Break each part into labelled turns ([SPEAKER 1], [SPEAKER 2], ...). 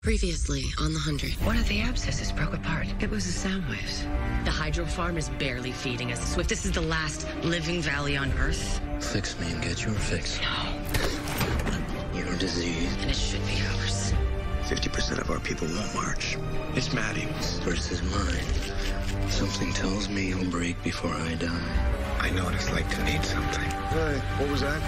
[SPEAKER 1] Previously on the 100.
[SPEAKER 2] One of the abscesses broke apart.
[SPEAKER 1] It was the sound waves. The hydro farm is barely feeding us. Swift, this is the last living valley on Earth.
[SPEAKER 3] Fix me and get your fix.
[SPEAKER 1] No.
[SPEAKER 3] Your disease.
[SPEAKER 1] And it should be ours.
[SPEAKER 3] 50% of our people won't march. It's Maddie's versus mine. Something tells me you'll break before I die. I know what it's like to need something. Hey, what was that?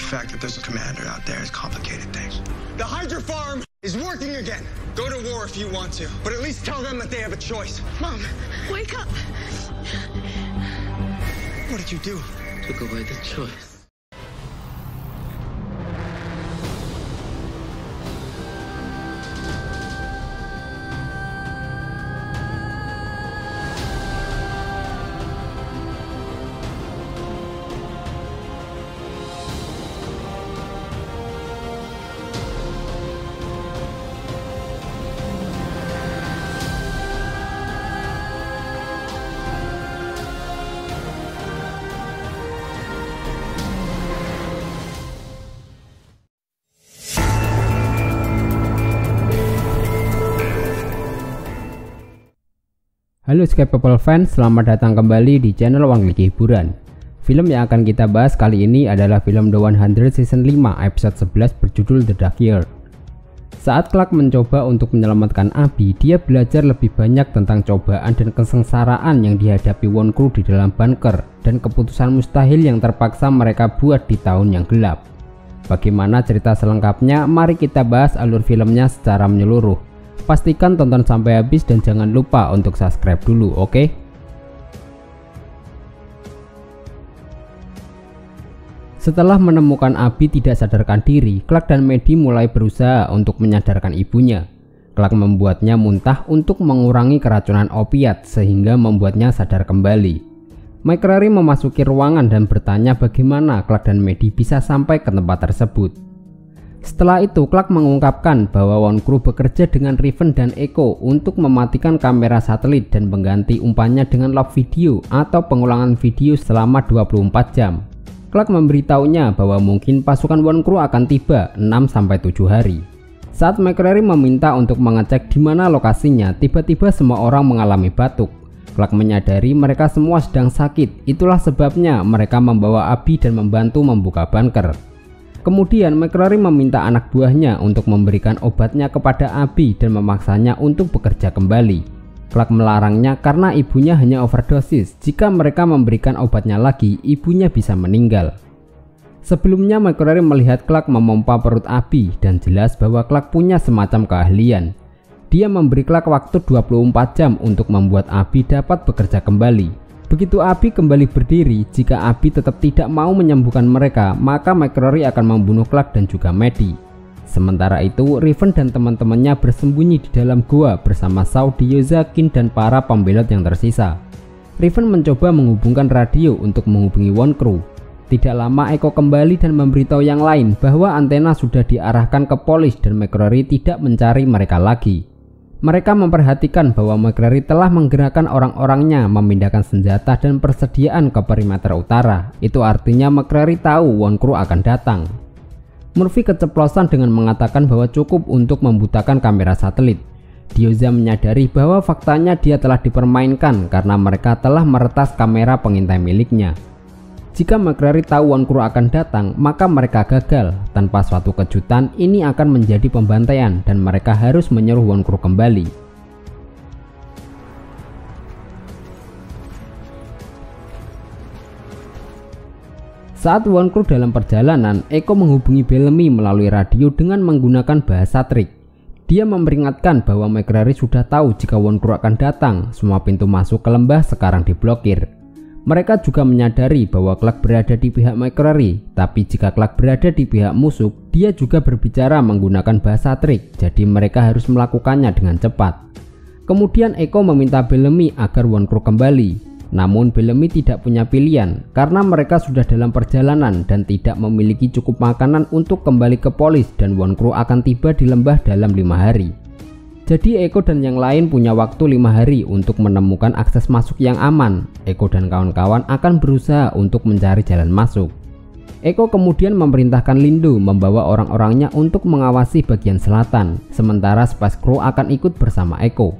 [SPEAKER 3] The fact that there's a commander out there has complicated things.
[SPEAKER 4] The Hydra farm is working again. Go to war if you want to, but at least tell them that they have a choice.
[SPEAKER 1] Mom, wake up.
[SPEAKER 4] What did you do?
[SPEAKER 1] Took away the choice.
[SPEAKER 5] Halo Sky People fans, selamat datang kembali di channel Wanglik Hiburan. Film yang akan kita bahas kali ini adalah film The 100 Season 5 episode 11 berjudul The Dark Year. Saat Clark mencoba untuk menyelamatkan Abby, dia belajar lebih banyak tentang cobaan dan kesengsaraan yang dihadapi Wonkru di dalam bunker dan keputusan mustahil yang terpaksa mereka buat di tahun yang gelap. Bagaimana cerita selengkapnya? Mari kita bahas alur filmnya secara menyeluruh. Pastikan tonton sampai habis dan jangan lupa untuk subscribe dulu, oke? Setelah menemukan Abby tidak sadarkan diri, Clark dan Maddie mulai berusaha untuk menyadarkan ibunya. Clark membuatnya muntah untuk mengurangi keracunan opiat sehingga membuatnya sadar kembali. McCrary memasuki ruangan dan bertanya bagaimana Clark dan Maddie bisa sampai ke tempat tersebut. Setelah itu, Clark mengungkapkan bahwa Wonkru bekerja dengan Riven dan Echo untuk mematikan kamera satelit dan mengganti umpannya dengan log video atau pengulangan video selama 24 jam. Clark memberitahunya bahwa mungkin pasukan Wonkru akan tiba 6-7 hari. Saat McCrary meminta untuk mengecek di mana lokasinya, tiba-tiba semua orang mengalami batuk. Clark menyadari mereka semua sedang sakit, itulah sebabnya mereka membawa Abby dan membantu membuka bunker. Kemudian McCrary meminta anak buahnya untuk memberikan obatnya kepada Abby dan memaksanya untuk bekerja kembali. Clark melarangnya karena ibunya hanya overdosis. Jika mereka memberikan obatnya lagi, ibunya bisa meninggal. Sebelumnya McCrary melihat Clark memompa perut Abby dan jelas bahwa Clark punya semacam keahlian. Dia memberi Clark waktu 24 jam untuk membuat Abby dapat bekerja kembali. Begitu Abby kembali berdiri, jika Abby tetap tidak mau menyembuhkan mereka, maka McCrary akan membunuh Clark dan juga Maddie. Sementara itu, Riven dan teman-temannya bersembunyi di dalam goa bersama Shaw, Diyoza, Qin, dan para pembelot yang tersisa. Riven mencoba menghubungkan radio untuk menghubungi Wonkru. Tidak lama Echo kembali dan memberitahu yang lain bahwa antena sudah diarahkan ke Police dan McCrary tidak mencari mereka lagi. Mereka memperhatikan bahwa McCrary telah menggerakkan orang-orangnya memindahkan senjata dan persediaan ke perimeter utara. Itu artinya McCrary tahu Wonkru akan datang. Murphy keceplosan dengan mengatakan bahwa cukup untuk membutakan kamera satelit. Diyoza menyadari bahwa faktanya dia telah dipermainkan karena mereka telah meretas kamera pengintai miliknya. Jika McCrary tahu Wonkru akan datang, maka mereka gagal. Tanpa suatu kejutan, ini akan menjadi pembantaian dan mereka harus menyuruh Wonkru kembali. Saat Wonkru dalam perjalanan, Echo menghubungi Bellamy melalui radio dengan menggunakan bahasa trik. Dia memperingatkan bahwa McCrary sudah tahu jika Wonkru akan datang. Semua pintu masuk ke lembah sekarang diblokir. Mereka juga menyadari bahwa Clark berada di pihak McCrary, tapi jika Clark berada di pihak musuh, dia juga berbicara menggunakan bahasa trik, jadi mereka harus melakukannya dengan cepat. Kemudian Echo meminta Bellamy agar Wonkru kembali, namun Bellamy tidak punya pilihan karena mereka sudah dalam perjalanan dan tidak memiliki cukup makanan untuk kembali ke Police dan Wonkru akan tiba di lembah dalam 5 hari. Jadi Echo dan yang lain punya waktu 5 hari untuk menemukan akses masuk yang aman. Echo dan kawan-kawan akan berusaha untuk mencari jalan masuk. Eko kemudian memerintahkan Lindo membawa orang-orangnya untuk mengawasi bagian selatan, sementara Space Crow akan ikut bersama Eko.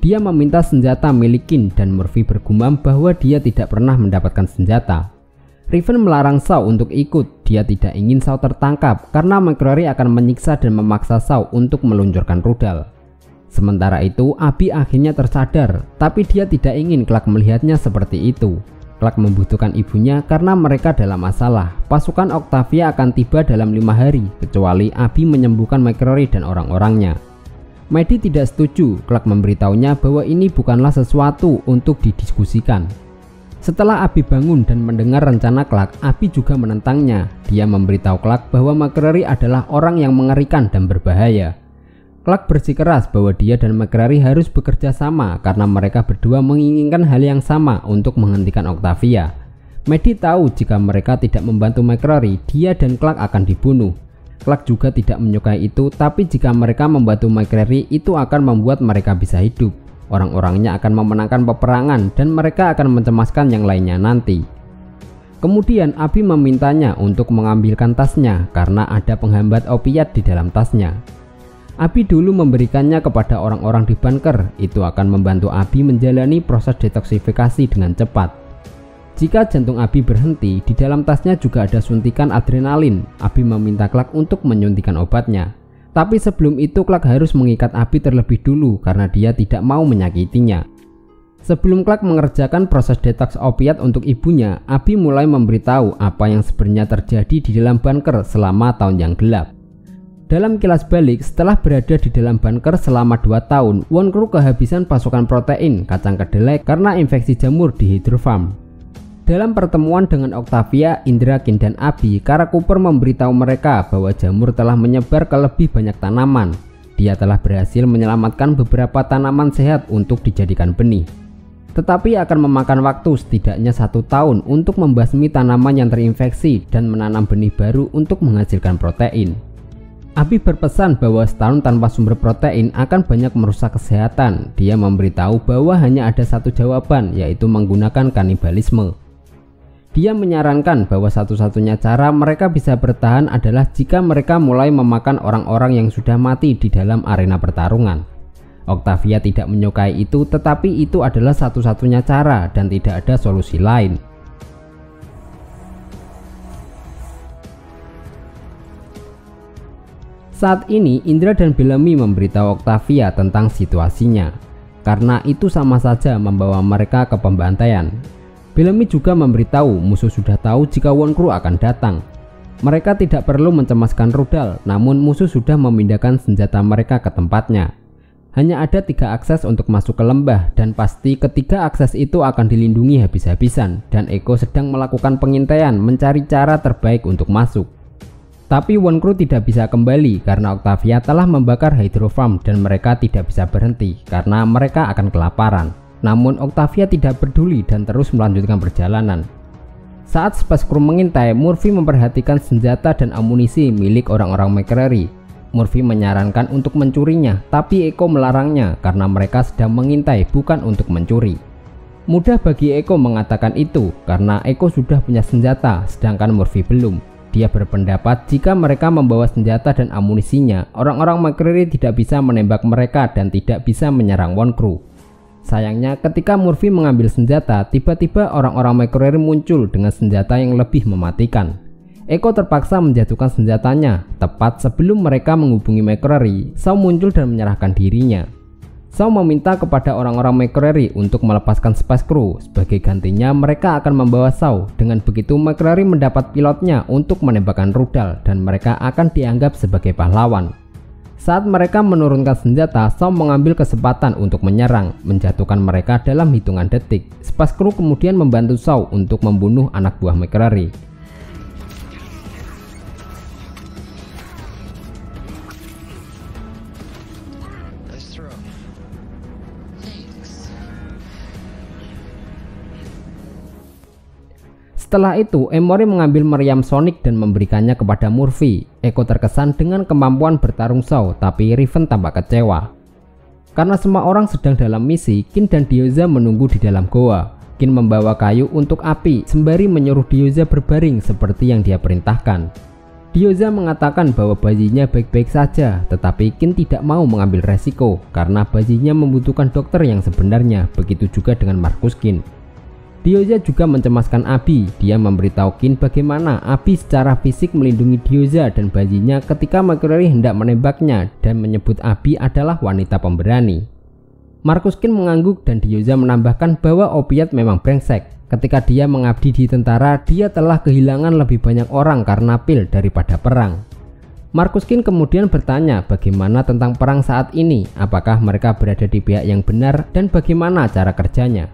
[SPEAKER 5] Dia meminta senjata milik Kin dan Murphy bergumam bahwa dia tidak pernah mendapatkan senjata. Riven melarang Shaw untuk ikut, dia tidak ingin Shaw tertangkap karena McCreary akan menyiksa dan memaksa Shaw untuk meluncurkan rudal. Sementara itu, Abby akhirnya tersadar, tapi dia tidak ingin Clark melihatnya seperti itu. Clark membutuhkan ibunya karena mereka dalam masalah. Pasukan Octavia akan tiba dalam 5 hari, kecuali Abby menyembuhkan McCreary dan orang-orangnya. Maddie tidak setuju. Clark memberitahunya bahwa ini bukanlah sesuatu untuk didiskusikan. Setelah Abby bangun dan mendengar rencana Clark, Abby juga menentangnya. Dia memberitahu Clark bahwa McCreary adalah orang yang mengerikan dan berbahaya. Clark bersikeras bahwa dia dan McCreary harus bekerja sama karena mereka berdua menginginkan hal yang sama untuk menghentikan Octavia. Maddie tahu jika mereka tidak membantu McCreary, dia dan Clark akan dibunuh. Clark juga tidak menyukai itu, tapi jika mereka membantu McCreary, itu akan membuat mereka bisa hidup. Orang-orangnya akan memenangkan peperangan dan mereka akan mencemaskan yang lainnya nanti. Kemudian Abby memintanya untuk mengambilkan tasnya karena ada penghambat opiat di dalam tasnya. Abby dulu memberikannya kepada orang-orang di bunker, itu akan membantu Abby menjalani proses detoksifikasi dengan cepat. Jika jantung Abby berhenti, di dalam tasnya juga ada suntikan adrenalin. Abby meminta Clark untuk menyuntikkan obatnya. Tapi sebelum itu Clark harus mengikat Abby terlebih dulu karena dia tidak mau menyakitinya. Sebelum Clark mengerjakan proses detoks opiat untuk ibunya, Abby mulai memberitahu apa yang sebenarnya terjadi di dalam bunker selama tahun yang gelap. Dalam kilas balik, setelah berada di dalam bunker selama 2 tahun, Wonkru kehabisan pasokan protein kacang kedelai karena infeksi jamur di Hydro Farm. Dalam pertemuan dengan Octavia, Indra, Kin, dan Abby, Kara Cooper memberitahu mereka bahwa jamur telah menyebar ke lebih banyak tanaman. Dia telah berhasil menyelamatkan beberapa tanaman sehat untuk dijadikan benih. Tetapi akan memakan waktu setidaknya 1 tahun untuk membasmi tanaman yang terinfeksi dan menanam benih baru untuk menghasilkan protein. Abby berpesan bahwa setahun tanpa sumber protein akan banyak merusak kesehatan. Dia memberitahu bahwa hanya ada satu jawaban, yaitu menggunakan kanibalisme. Dia menyarankan bahwa satu-satunya cara mereka bisa bertahan adalah jika mereka mulai memakan orang-orang yang sudah mati di dalam arena pertarungan. Octavia tidak menyukai itu, tetapi itu adalah satu-satunya cara dan tidak ada solusi lain. Saat ini Indra dan Bellamy memberitahu Octavia tentang situasinya, karena itu sama saja membawa mereka ke pembantaian. Bellamy juga memberitahu musuh sudah tahu jika Wonkru akan datang. Mereka tidak perlu mencemaskan rudal, namun musuh sudah memindahkan senjata mereka ke tempatnya. Hanya ada 3 akses untuk masuk ke lembah dan pasti ketiga akses itu akan dilindungi habis-habisan dan Eko sedang melakukan pengintaian mencari cara terbaik untuk masuk. Tapi Wonkru tidak bisa kembali karena Octavia telah membakar Hydro Farm dan mereka tidak bisa berhenti karena mereka akan kelaparan. Namun Octavia tidak peduli dan terus melanjutkan perjalanan. Saat Space Crew mengintai, Murphy memperhatikan senjata dan amunisi milik orang-orang McCreary. Murphy menyarankan untuk mencurinya, tapi Eko melarangnya karena mereka sedang mengintai bukan untuk mencuri. Mudah bagi Eko mengatakan itu karena Eko sudah punya senjata sedangkan Murphy belum. Dia berpendapat jika mereka membawa senjata dan amunisinya, orang-orang McCreary tidak bisa menembak mereka dan tidak bisa menyerang Wonkru. Sayangnya ketika Murphy mengambil senjata, tiba-tiba orang-orang McCreary muncul dengan senjata yang lebih mematikan. Eko terpaksa menjatuhkan senjatanya. Tepat sebelum mereka menghubungi McCreary, Shaw muncul dan menyerahkan dirinya. Shaw meminta kepada orang-orang McCreary untuk melepaskan Space Crew. Sebagai gantinya mereka akan membawa Shaw. Dengan begitu McCreary mendapat pilotnya untuk menembakkan rudal dan mereka akan dianggap sebagai pahlawan. Saat mereka menurunkan senjata, Shaw mengambil kesempatan untuk menyerang, menjatuhkan mereka dalam hitungan detik. Space Crew kemudian membantu Shaw untuk membunuh anak buah McCreary. Setelah itu, Emory mengambil meriam Sonic dan memberikannya kepada Murphy. Eko terkesan dengan kemampuan bertarung Shaw, tapi Riven tampak kecewa. Karena semua orang sedang dalam misi, Kin dan Diyoza menunggu di dalam goa. Qin membawa kayu untuk api sembari menyuruh Diyoza berbaring seperti yang dia perintahkan. Diyoza mengatakan bahwa bayinya baik-baik saja, tetapi Qin tidak mau mengambil resiko karena bayinya membutuhkan dokter yang sebenarnya. Begitu juga dengan Marcus Qin. Diyoza juga mencemaskan Abi. Dia memberitahu Qin bagaimana Abi secara fisik melindungi Diyoza dan bayinya ketika McCreary hendak menembaknya dan menyebut Abi adalah wanita pemberani. Marcus Qin mengangguk dan Diyoza menambahkan bahwa opiat memang brengsek. Ketika dia mengabdi di tentara, dia telah kehilangan lebih banyak orang karena pil daripada perang. Marcus Qin kemudian bertanya bagaimana tentang perang saat ini, apakah mereka berada di pihak yang benar dan bagaimana cara kerjanya.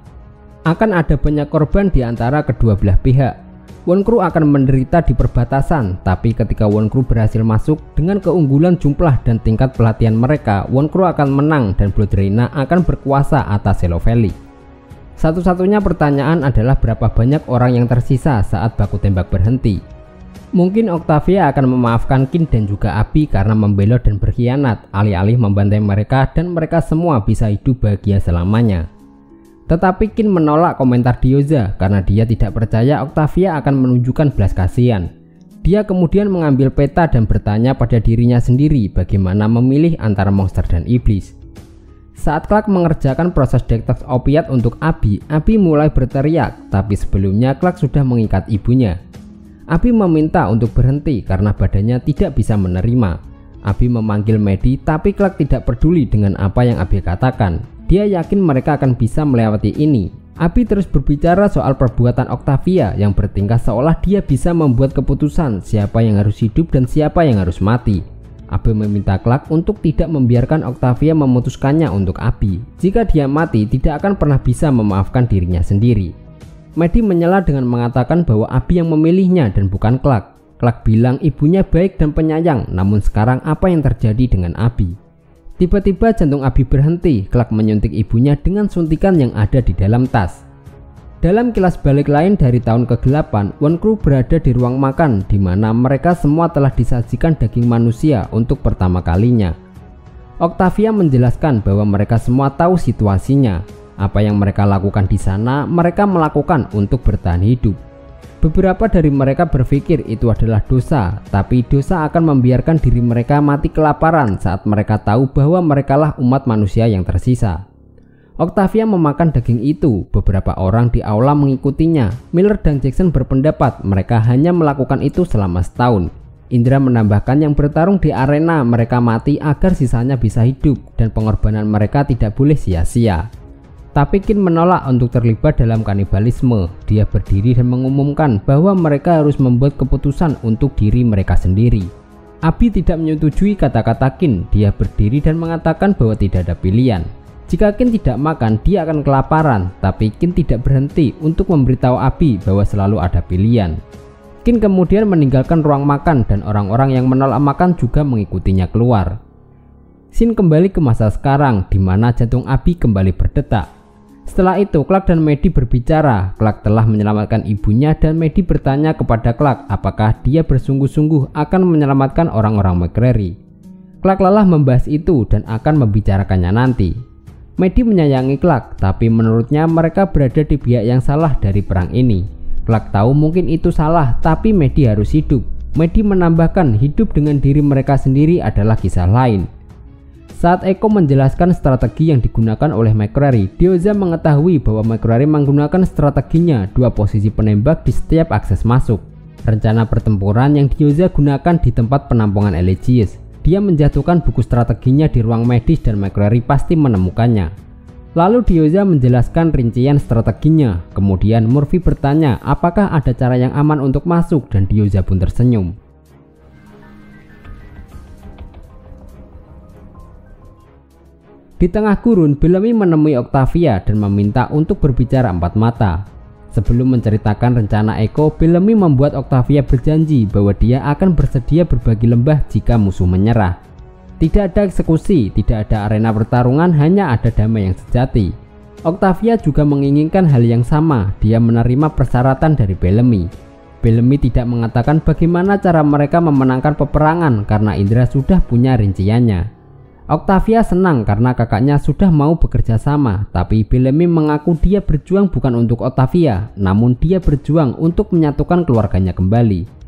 [SPEAKER 5] Akan ada banyak korban di antara kedua belah pihak. Wonkru akan menderita di perbatasan, tapi ketika Wonkru berhasil masuk dengan keunggulan jumlah dan tingkat pelatihan mereka, Wonkru akan menang dan Blood Reina akan berkuasa atas Hello Valley. Satu-satunya pertanyaan adalah berapa banyak orang yang tersisa saat baku tembak berhenti. Mungkin Octavia akan memaafkan Qin dan juga Abi karena membelot dan berkhianat, alih-alih membantai mereka dan mereka semua bisa hidup bahagia selamanya. Tetapi Qin menolak komentar Diyoza karena dia tidak percaya Octavia akan menunjukkan belas kasihan. Dia kemudian mengambil peta dan bertanya pada dirinya sendiri bagaimana memilih antara monster dan iblis. Saat Clark mengerjakan proses detox opiat untuk Abi mulai berteriak, tapi sebelumnya Clark sudah mengikat ibunya. Abi meminta untuk berhenti karena badannya tidak bisa menerima. Abi memanggil Maddie, tapi Clark tidak peduli dengan apa yang Abi katakan. Dia yakin mereka akan bisa melewati ini. Abi terus berbicara soal perbuatan Octavia yang bertingkah seolah dia bisa membuat keputusan siapa yang harus hidup dan siapa yang harus mati. Abi meminta Clark untuk tidak membiarkan Octavia memutuskannya untuk Abi. Jika dia mati, tidak akan pernah bisa memaafkan dirinya sendiri. Maddie menyela dengan mengatakan bahwa Abi yang memilihnya dan bukan Clark. Clark bilang ibunya baik dan penyayang, namun sekarang apa yang terjadi dengan Abi? Tiba-tiba jantung Abi berhenti. Clark menyuntik ibunya dengan suntikan yang ada di dalam tas. Dalam kilas balik lain dari tahun ke-8, Wonkru berada di ruang makan di mana mereka semua telah disajikan daging manusia untuk pertama kalinya. Octavia menjelaskan bahwa mereka semua tahu situasinya. Apa yang mereka lakukan di sana, mereka melakukan untuk bertahan hidup. Beberapa dari mereka berpikir itu adalah dosa, tapi dosa akan membiarkan diri mereka mati kelaparan saat mereka tahu bahwa merekalah umat manusia yang tersisa. Octavia memakan daging itu. Beberapa orang di aula mengikutinya. Miller dan Jackson berpendapat mereka hanya melakukan itu selama setahun. Indra menambahkan yang bertarung di arena mereka mati agar sisanya bisa hidup dan pengorbanan mereka tidak boleh sia-sia. Tapi Qin menolak untuk terlibat dalam kanibalisme. Dia berdiri dan mengumumkan bahwa mereka harus membuat keputusan untuk diri mereka sendiri. Abi tidak menyetujui kata-kata Qin. Dia berdiri dan mengatakan bahwa tidak ada pilihan. Jika Qin tidak makan, dia akan kelaparan, tapi Qin tidak berhenti untuk memberitahu Abi bahwa selalu ada pilihan. Qin kemudian meninggalkan ruang makan dan orang-orang yang menolak makan juga mengikutinya keluar. Scene kembali ke masa sekarang, di mana jantung Abi kembali berdetak. Setelah itu, Clark dan Maddie berbicara. Clark telah menyelamatkan ibunya dan Maddie bertanya kepada Clark apakah dia bersungguh-sungguh akan menyelamatkan orang-orang McCreary. Clark lelah membahas itu dan akan membicarakannya nanti. Maddie menyayangi Clark, tapi menurutnya mereka berada di pihak yang salah dari perang ini. Clark tahu mungkin itu salah, tapi Maddie harus hidup. Maddie menambahkan hidup dengan diri mereka sendiri adalah kisah lain. Saat Echo menjelaskan strategi yang digunakan oleh McCreary, Diyoza mengetahui bahwa McCreary menggunakan strateginya 2 posisi penembak di setiap akses masuk. Rencana pertempuran yang Diyoza gunakan di tempat penampungan Elegies. Dia menjatuhkan buku strateginya di ruang medis dan McCreary pasti menemukannya. Lalu Diyoza menjelaskan rincian strateginya. Kemudian Murphy bertanya apakah ada cara yang aman untuk masuk dan Diyoza pun tersenyum. Di tengah gurun, Bellamy menemui Octavia dan meminta untuk berbicara empat mata. Sebelum menceritakan rencana Echo, Bellamy membuat Octavia berjanji bahwa dia akan bersedia berbagi lembah jika musuh menyerah. Tidak ada eksekusi, tidak ada arena pertarungan, hanya ada damai yang sejati. Octavia juga menginginkan hal yang sama. Dia menerima persyaratan dari Bellamy. Bellamy tidak mengatakan bagaimana cara mereka memenangkan peperangan karena Indra sudah punya rinciannya. Octavia senang karena kakaknya sudah mau bekerja sama, tapi Bellamy mengaku dia berjuang bukan untuk Octavia, namun dia berjuang untuk menyatukan keluarganya kembali.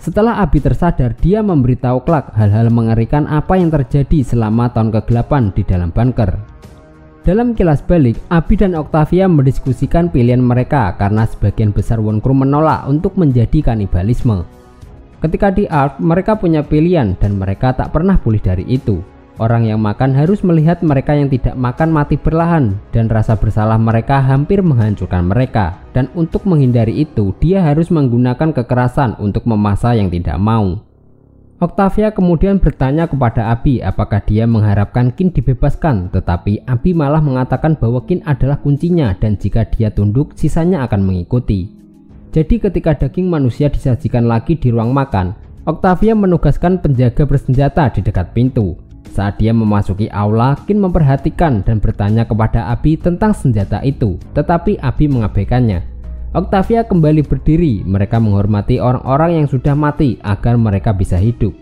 [SPEAKER 5] Setelah Abby tersadar, dia memberitahu Clark hal-hal mengerikan apa yang terjadi selama tahun ke-8 di dalam bunker. Dalam kilas balik, Abby dan Octavia mendiskusikan pilihan mereka karena sebagian besar Wonkru menolak untuk menjadi kanibalisme. Ketika di Ark, mereka punya pilihan dan mereka tak pernah pulih dari itu. Orang yang makan harus melihat mereka yang tidak makan mati perlahan, dan rasa bersalah mereka hampir menghancurkan mereka. Dan untuk menghindari itu, dia harus menggunakan kekerasan untuk memaksa yang tidak mau. Octavia kemudian bertanya kepada Abby apakah dia mengharapkan Kin dibebaskan, tetapi Abby malah mengatakan bahwa Kin adalah kuncinya dan jika dia tunduk, sisanya akan mengikuti. Jadi ketika daging manusia disajikan lagi di ruang makan, Octavia menugaskan penjaga bersenjata di dekat pintu. Saat dia memasuki aula, Kin memperhatikan dan bertanya kepada Abby tentang senjata itu, tetapi Abby mengabaikannya. Octavia kembali berdiri, mereka menghormati orang-orang yang sudah mati agar mereka bisa hidup.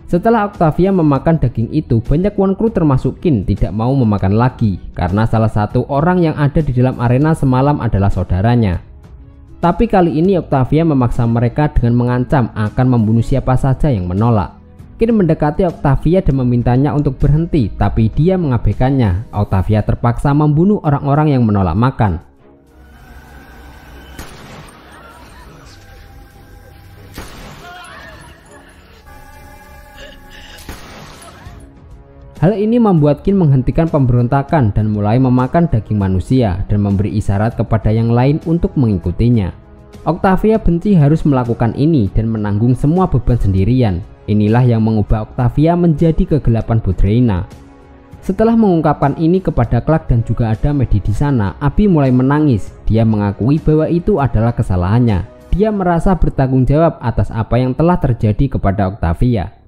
[SPEAKER 5] Setelah Octavia memakan daging itu, banyak Wonkru termasuk Kin tidak mau memakan lagi, karena salah satu orang yang ada di dalam arena semalam adalah saudaranya. Tapi kali ini Octavia memaksa mereka dengan mengancam akan membunuh siapa saja yang menolak. Kin mendekati Octavia dan memintanya untuk berhenti, tapi dia mengabaikannya. Octavia terpaksa membunuh orang-orang yang menolak makan. Hal ini membuat Kin menghentikan pemberontakan dan mulai memakan daging manusia dan memberi isyarat kepada yang lain untuk mengikutinya. Octavia benci harus melakukan ini dan menanggung semua beban sendirian. Inilah yang mengubah Octavia menjadi kegelapan Budreina. Setelah mengungkapkan ini kepada Clark dan juga ada Maddie di sana, Abby mulai menangis. Dia mengakui bahwa itu adalah kesalahannya. Dia merasa bertanggung jawab atas apa yang telah terjadi kepada Octavia.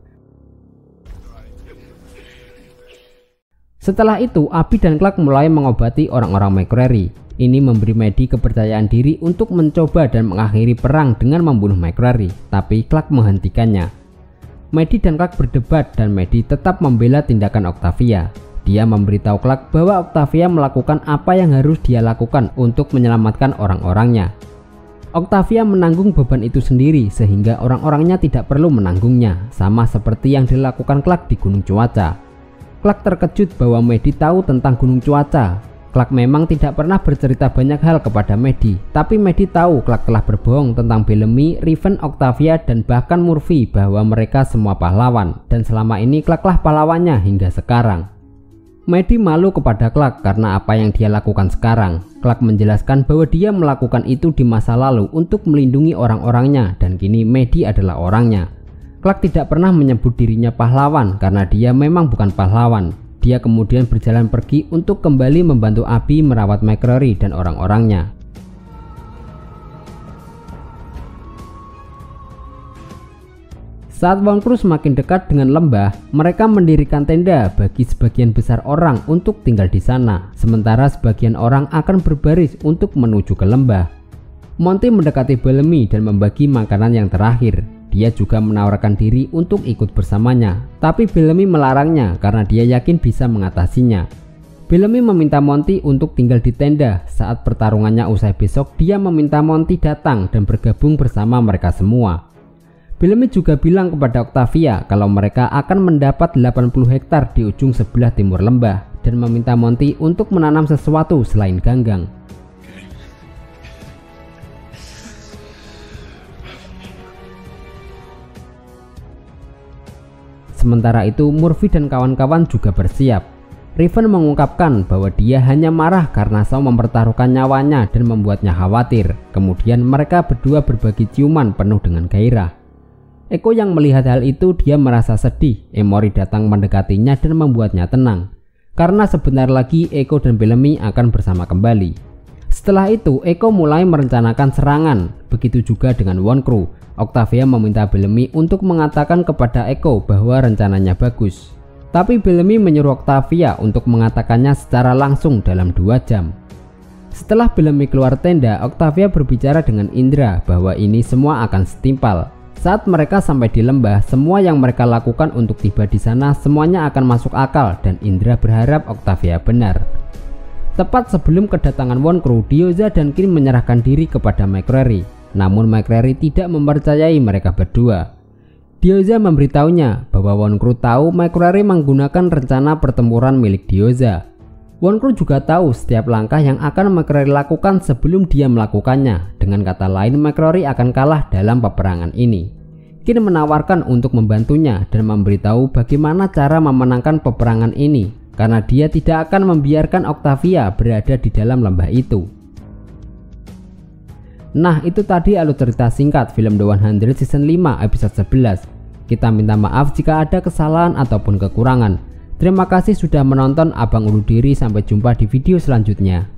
[SPEAKER 5] Setelah itu, Abby dan Clark mulai mengobati orang-orang McCreary. Ini memberi Maddie kepercayaan diri untuk mencoba dan mengakhiri perang dengan membunuh McCreary, tapi Clark menghentikannya. Maddie dan Clark berdebat dan Maddie tetap membela tindakan Octavia. Dia memberitahu Clark bahwa Octavia melakukan apa yang harus dia lakukan untuk menyelamatkan orang-orangnya. Octavia menanggung beban itu sendiri sehingga orang-orangnya tidak perlu menanggungnya, sama seperti yang dilakukan Clark di Gunung Cuaca. Clark terkejut bahwa Maddie tahu tentang gunung cuaca. Clark memang tidak pernah bercerita banyak hal kepada Maddie, tapi Maddie tahu Clark telah berbohong tentang Bellamy, Riven, Octavia, dan bahkan Murphy bahwa mereka semua pahlawan, dan selama ini Clarklah pahlawannya hingga sekarang. Maddie malu kepada Clark karena apa yang dia lakukan sekarang. Clark menjelaskan bahwa dia melakukan itu di masa lalu untuk melindungi orang-orangnya dan kini Maddie adalah orangnya. Clark tidak pernah menyebut dirinya pahlawan karena dia memang bukan pahlawan. Dia kemudian berjalan pergi untuk kembali membantu Abby merawat McCreary dan orang-orangnya. Saat Wonkru semakin dekat dengan lembah, mereka mendirikan tenda bagi sebagian besar orang untuk tinggal di sana, sementara sebagian orang akan berbaris untuk menuju ke lembah. Monty mendekati Bellamy dan membagi makanan yang terakhir. Dia juga menawarkan diri untuk ikut bersamanya, tapi Bellamy melarangnya karena dia yakin bisa mengatasinya. Bellamy meminta Monty untuk tinggal di tenda. Saat pertarungannya usai besok, dia meminta Monty datang dan bergabung bersama mereka semua. Bellamy juga bilang kepada Octavia kalau mereka akan mendapat 80 hektar di ujung sebelah timur lembah dan meminta Monty untuk menanam sesuatu selain ganggang. Sementara itu, Murphy dan kawan-kawan juga bersiap. Riven mengungkapkan bahwa dia hanya marah karena Shaw mempertaruhkan nyawanya dan membuatnya khawatir. Kemudian mereka berdua berbagi ciuman penuh dengan gairah. Echo yang melihat hal itu, dia merasa sedih. Emory datang mendekatinya dan membuatnya tenang. Karena sebentar lagi Echo dan Bellamy akan bersama kembali. Setelah itu, Echo mulai merencanakan serangan. Begitu juga dengan Wonkru. Octavia meminta Bellamy untuk mengatakan kepada Echo bahwa rencananya bagus. Tapi Bellamy menyuruh Octavia untuk mengatakannya secara langsung dalam 2 jam. Setelah Bellamy keluar tenda, Octavia berbicara dengan Indra bahwa ini semua akan setimpal. Saat mereka sampai di lembah, semua yang mereka lakukan untuk tiba di sana semuanya akan masuk akal dan Indra berharap Octavia benar. Tepat sebelum kedatangan Wonkru, Diyoza dan Queen menyerahkan diri kepada McCreary. Namun McCreary tidak mempercayai mereka berdua. Diyoza memberitahunya bahwa Wonkru tahu McCreary menggunakan rencana pertempuran milik Diyoza. Wonkru juga tahu setiap langkah yang akan McCreary lakukan sebelum dia melakukannya. Dengan kata lain, McCreary akan kalah dalam peperangan ini. Queen menawarkan untuk membantunya dan memberitahu bagaimana cara memenangkan peperangan ini, karena dia tidak akan membiarkan Octavia berada di dalam lembah itu. Nah, itu tadi alur cerita singkat film The 100 Season 5 episode 11. Kita minta maaf jika ada kesalahan ataupun kekurangan. Terima kasih sudah menonton, abang undur diri, sampai jumpa di video selanjutnya.